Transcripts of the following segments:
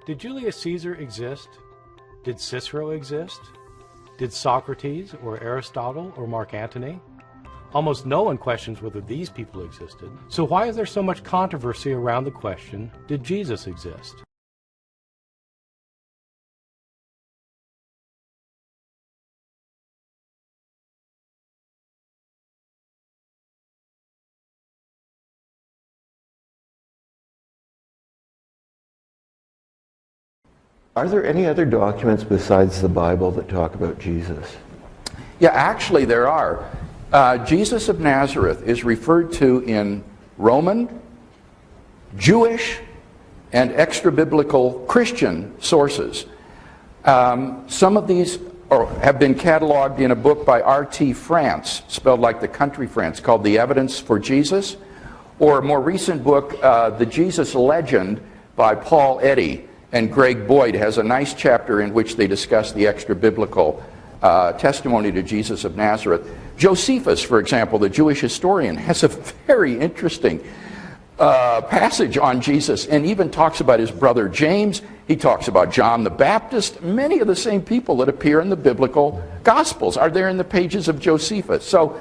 Did Julius Caesar exist? Did Cicero exist? Did Socrates or Aristotle or Mark Antony? Almost no one questions whether these people existed. So why is there so much controversy around the question, did Jesus exist? Are there any other documents besides the Bible that talk about Jesus? Yeah, actually there are. Jesus of Nazareth is referred to in Roman, Jewish, and extra-biblical Christian sources. Some of these have been cataloged in a book by R.T. France, spelled like the country France, called The Evidence for Jesus, or a more recent book, The Jesus Legend by Paul Eddy, and Greg Boyd has a nice chapter in which they discuss the extra-biblical testimony to Jesus of Nazareth. Josephus, for example, the Jewish historian, has a very interesting passage on Jesus and even talks about his brother James. He talks about John the Baptist. Many of the same people that appear in the biblical Gospels are there in the pages of Josephus. So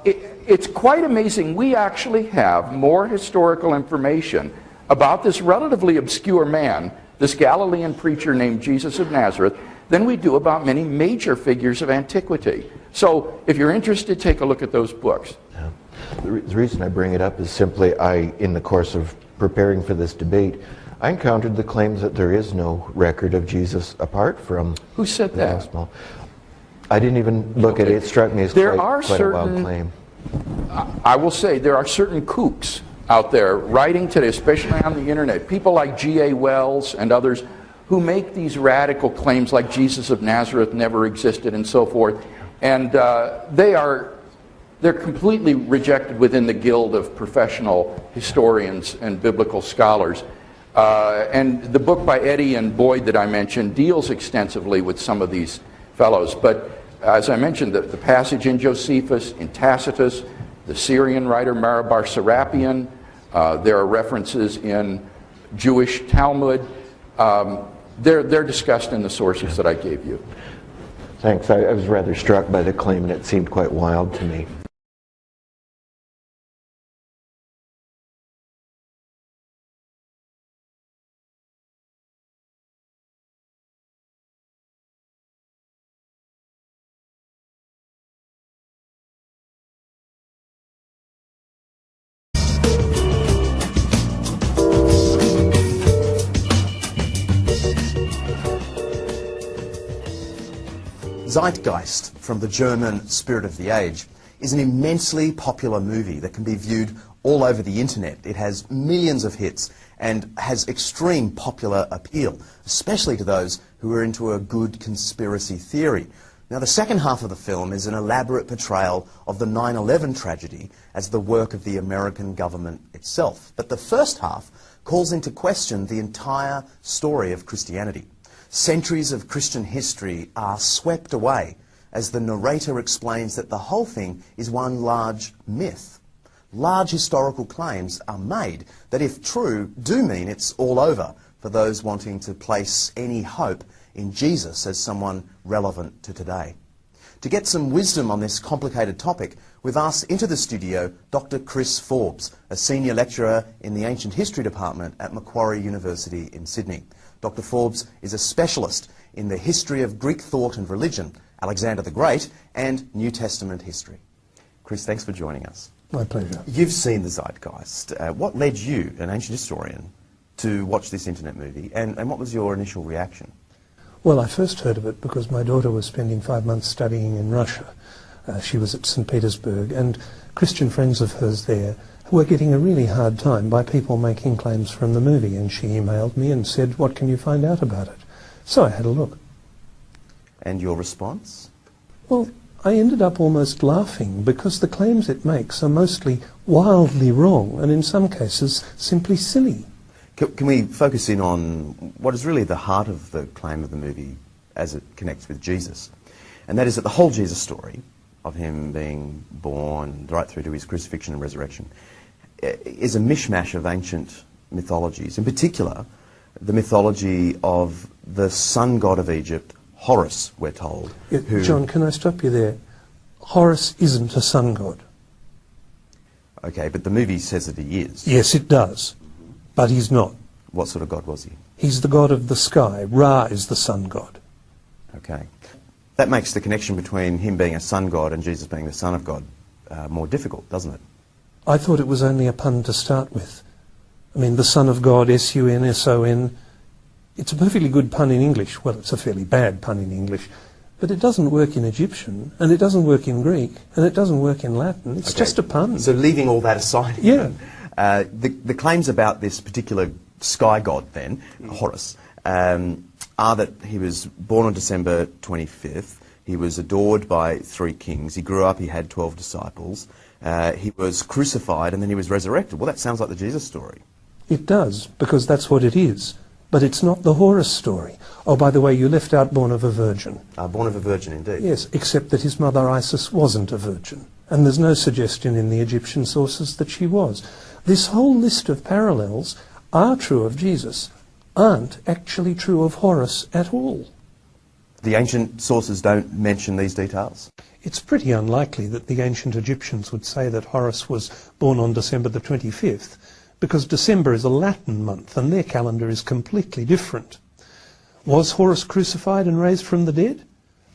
it's quite amazing. We actually have more historical information about this relatively obscure man, this Galilean preacher named Jesus of Nazareth, than we do about many major figures of antiquity. So if you're interested, take a look at those books. Yeah. The reason I bring it up is simply in the course of preparing for this debate, I encountered the claims that there is no record of Jesus apart from Who said the that? Gospel. I didn't even look at it. It struck me as quite a wild claim. I will say there are certain kooks out there writing today, especially on the internet, people like G.A. Wells and others who make these radical claims like Jesus of Nazareth never existed and so forth. And they're completely rejected within the guild of professional historians and biblical scholars. And the book by Eddy and Boyd that I mentioned deals extensively with some of these fellows. But as I mentioned, the passage in Josephus, in Tacitus, the Syrian writer Marabar Serapion, there are references in Jewish Talmud. They're discussed in the sources that I gave you. Thanks. I was rather struck by the claim, and it seemed quite wild to me. Zeitgeist, from the German Spirit of the Age, is an immensely popular movie that can be viewed all over the internet. It has millions of hits and has extreme popular appeal, especially to those who are into a good conspiracy theory. Now, the second half of the film is an elaborate portrayal of the 9/11 tragedy as the work of the American government itself. But the first half calls into question the entire story of Christianity. Centuries of Christian history are swept away as the narrator explains that the whole thing is one large myth. Large historical claims are made that, if true, do mean it's all over for those wanting to place any hope in Jesus as someone relevant to today. To get some wisdom on this complicated topic, we've asked into the studio Dr. Chris Forbes, a senior lecturer in the Ancient History Department at Macquarie University in Sydney. Dr. Forbes is a specialist in the history of Greek thought and religion, Alexander the Great, and New Testament history. Chris, thanks for joining us. My pleasure. You've seen the Zeitgeist. What led you, an ancient historian, to watch this internet movie, and what was your initial reaction? Well, I first heard of it because my daughter was spending 5 months studying in Russia. She was at St. Petersburg, and Christian friends of hers there who were getting a really hard time by people making claims from the movie, and she emailed me and said, "What can you find out about it?" So I had a look. And your response? Well, I ended up almost laughing because the claims it makes are mostly wildly wrong and in some cases simply silly. Can we focus in on what is really the heart of the claim of the movie as it connects with Jesus? And that is that the whole Jesus story of him being born right through to his crucifixion and resurrection is a mishmash of ancient mythologies. In particular, the mythology of the sun god of Egypt, Horus, we're told. John, can I stop you there? Horus isn't a sun god. Okay, but the movie says that he is. Yes, it does, but he's not. What sort of god was he? He's the god of the sky. Ra is the sun god. Okay. That makes the connection between him being a sun god and Jesus being the son of God more difficult, doesn't it? I thought it was only a pun to start with. I mean, the Son of God, S-U-N-S-O-N, it's a perfectly good pun in English. Well, it's a fairly bad pun in English. But it doesn't work in Egyptian, and it doesn't work in Greek, and it doesn't work in Latin. It's just a pun. So leaving all that aside, yeah. The claims about this particular sky god then, Horus, are that he was born on December 25th. He was adored by 3 kings. He grew up, he had 12 disciples. He was crucified and then he was resurrected. Well, that sounds like the Jesus story. It does, because that's what it is. But it's not the Horus story. Oh, by the way, you left out born of a virgin. Born of a virgin, indeed. Yes, except that his mother Isis wasn't a virgin. And there's no suggestion in the Egyptian sources that she was. This whole list of parallels are true of Jesus, aren't actually true of Horus at all. The ancient sources don't mention these details? It's pretty unlikely that the ancient Egyptians would say that Horus was born on December the 25th, because December is a Latin month and their calendar is completely different. Was Horus crucified and raised from the dead?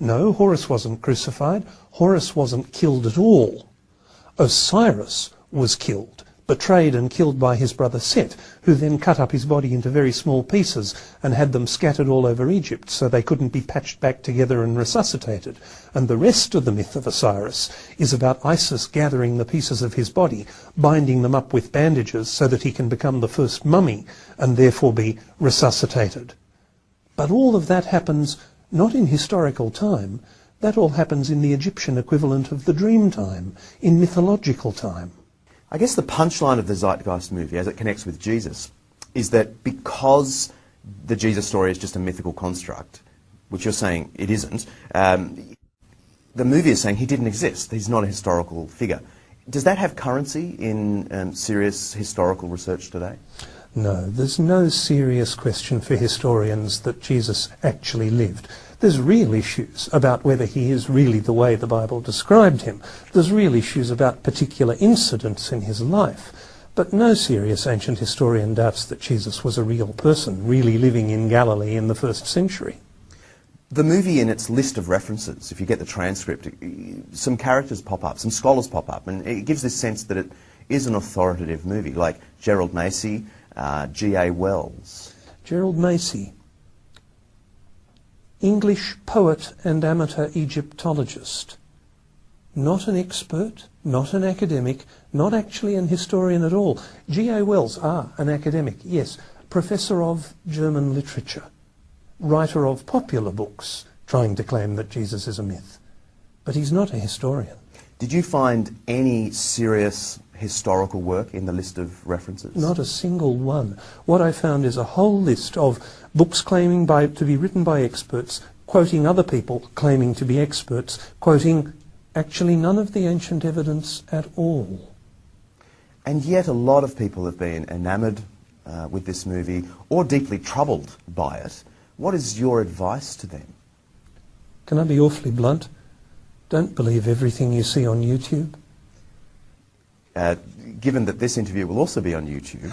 No, Horus wasn't crucified. Horus wasn't killed at all. Osiris was killed, betrayed and killed by his brother Set, who then cut up his body into very small pieces and had them scattered all over Egypt so they couldn't be patched back together and resuscitated. And the rest of the myth of Osiris is about Isis gathering the pieces of his body, binding them up with bandages so that he can become the first mummy and therefore be resuscitated. But all of that happens not in historical time. That all happens in the Egyptian equivalent of the dream time, in mythological time. I guess the punchline of the Zeitgeist movie, as it connects with Jesus, is that because the Jesus story is just a mythical construct, which you're saying it isn't, the movie is saying he didn't exist. He's not a historical figure. Does that have currency in serious historical research today? No, there's no serious question for historians that Jesus actually lived. There's real issues about whether he is really the way the Bible described him. There's real issues about particular incidents in his life. But no serious ancient historian doubts that Jesus was a real person, really living in Galilee in the 1st century. The movie, in its list of references, if you get the transcript, some characters pop up, some scholars pop up, and it gives this sense that it is an authoritative movie, like Gerald Macy, G.A. Wells. Gerald Macy, English poet and amateur Egyptologist. Not an expert, not an academic, not actually an historian at all. G.A. Wells, an academic, yes, professor of German literature, writer of popular books, trying to claim that Jesus is a myth. But he's not a historian. Did you find any serious historical work in the list of references? Not a single one. What I found is a whole list of books claiming to be written by experts, quoting other people claiming to be experts, quoting actually none of the ancient evidence at all. And yet a lot of people have been enamoured with this movie or deeply troubled by it. What is your advice to them? Can I be awfully blunt? Don't believe everything you see on YouTube. Given that this interview will also be on YouTube,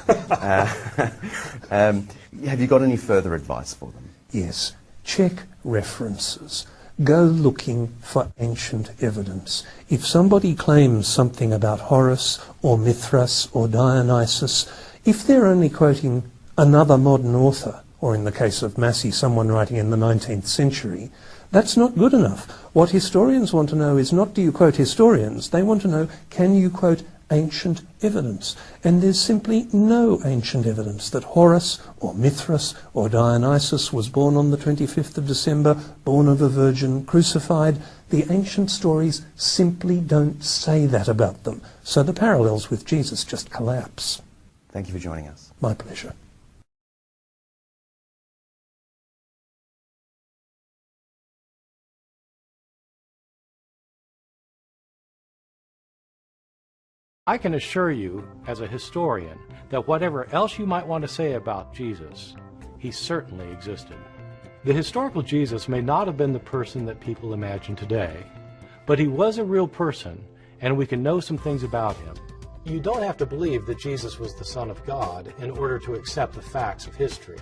have you got any further advice for them? Yes. Check references. Go looking for ancient evidence. If somebody claims something about Horus or Mithras or Dionysus, if they're only quoting another modern author, or in the case of Massey, someone writing in the 19th century, that's not good enough. What historians want to know is not do you quote historians, they want to know can you quote ancient evidence. And there's simply no ancient evidence that Horus or Mithras or Dionysus was born on the 25th of December, born of a virgin, crucified. The ancient stories simply don't say that about them. So the parallels with Jesus just collapse. Thank you for joining us. My pleasure. I can assure you, as a historian, that whatever else you might want to say about Jesus, he certainly existed. The historical Jesus may not have been the person that people imagine today, but he was a real person, and we can know some things about him. You don't have to believe that Jesus was the Son of God in order to accept the facts of history.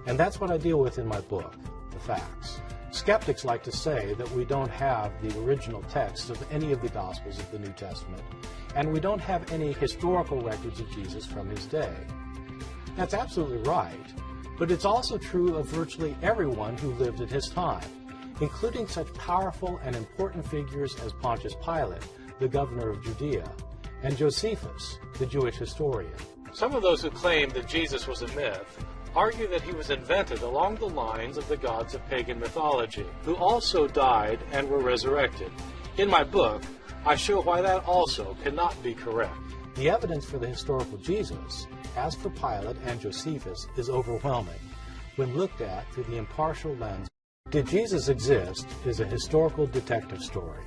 And that's what I deal with in my book, the facts. Skeptics like to say that we don't have the original texts of any of the Gospels of the New Testament, and we don't have any historical records of Jesus from his day. That's absolutely right, but it's also true of virtually everyone who lived at his time, including such powerful and important figures as Pontius Pilate, the governor of Judea, and Josephus, the Jewish historian. Some of those who claim that Jesus was a myth argue that he was invented along the lines of the gods of pagan mythology, who also died and were resurrected. In my book, I show why that also cannot be correct. The evidence for the historical Jesus, as for Pilate and Josephus, is overwhelming when looked at through the impartial lens. Did Jesus exist is a historical detective story.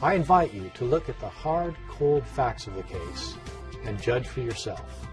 I invite you to look at the hard, cold facts of the case and judge for yourself.